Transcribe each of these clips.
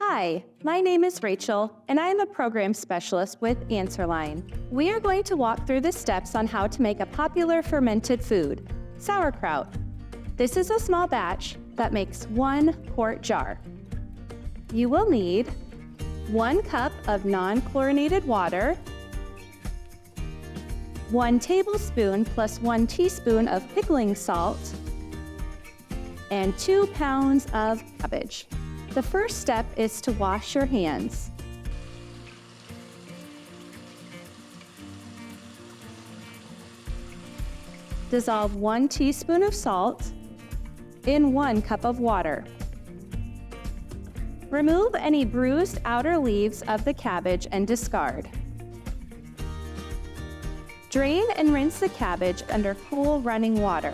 Hi, my name is Rachel, and I am a program specialist with AnswerLine. We are going to walk through the steps on how to make a popular fermented food, sauerkraut. This is a small batch that makes 1 quart jar. You will need 1 cup of non-chlorinated water, 1 tablespoon plus 1 teaspoon of pickling salt, and 2 pounds of cabbage. The first step is to wash your hands. Dissolve 1 teaspoon of salt in 1 cup of water. Remove any bruised outer leaves of the cabbage and discard. Drain and rinse the cabbage under cool running water.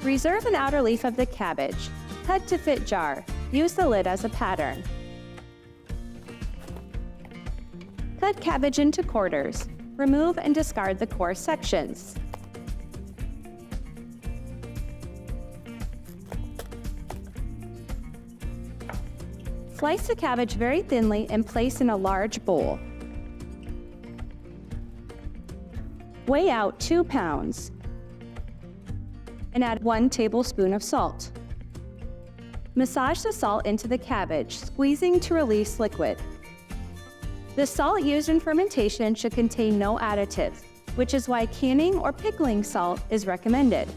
Reserve an outer leaf of the cabbage. Cut to fit jar. Use the lid as a pattern. Cut cabbage into quarters. Remove and discard the core sections. Slice the cabbage very thinly and place in a large bowl. Weigh out 2 pounds and add 1 tablespoon of salt. Massage the salt into the cabbage, squeezing to release liquid. The salt used in fermentation should contain no additives, which is why canning or pickling salt is recommended.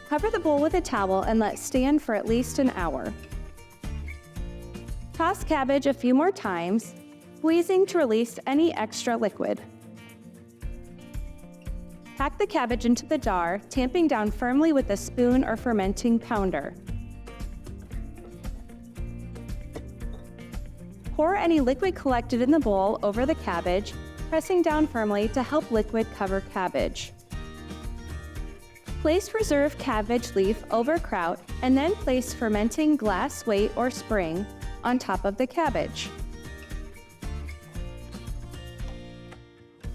Cover the bowl with a towel and let stand for at least an hour. Toss cabbage a few more times, squeezing to release any extra liquid. Pack the cabbage into the jar, tamping down firmly with a spoon or fermenting pounder. Pour any liquid collected in the bowl over the cabbage, pressing down firmly to help liquid cover cabbage. Place reserved cabbage leaf over kraut and then place fermenting glass weight or spring on top of the cabbage.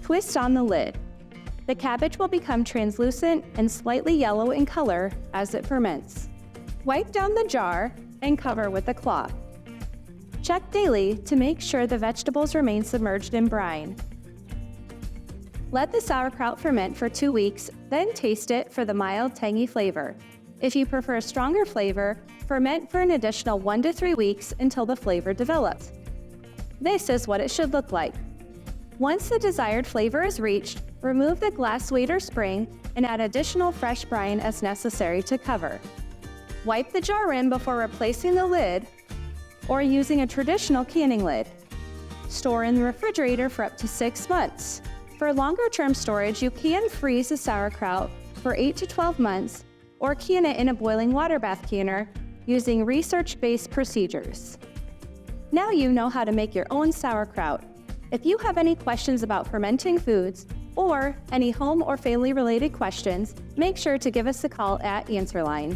Twist on the lid. The cabbage will become translucent and slightly yellow in color as it ferments. Wipe down the jar and cover with a cloth. Check daily to make sure the vegetables remain submerged in brine. Let the sauerkraut ferment for 2 weeks, then taste it for the mild, tangy flavor. If you prefer a stronger flavor, ferment for an additional 1 to 3 weeks until the flavor develops. This is what it should look like. Once the desired flavor is reached, remove the glass weight or spring and add additional fresh brine as necessary to cover. Wipe the jar rim before replacing the lid or using a traditional canning lid. Store in the refrigerator for up to 6 months. For longer-term storage, you can freeze the sauerkraut for 8 to 12 months or can it in a boiling water bath canner using research-based procedures. Now you know how to make your own sauerkraut. If you have any questions about fermenting foods or any home or family-related questions, make sure to give us a call at AnswerLine.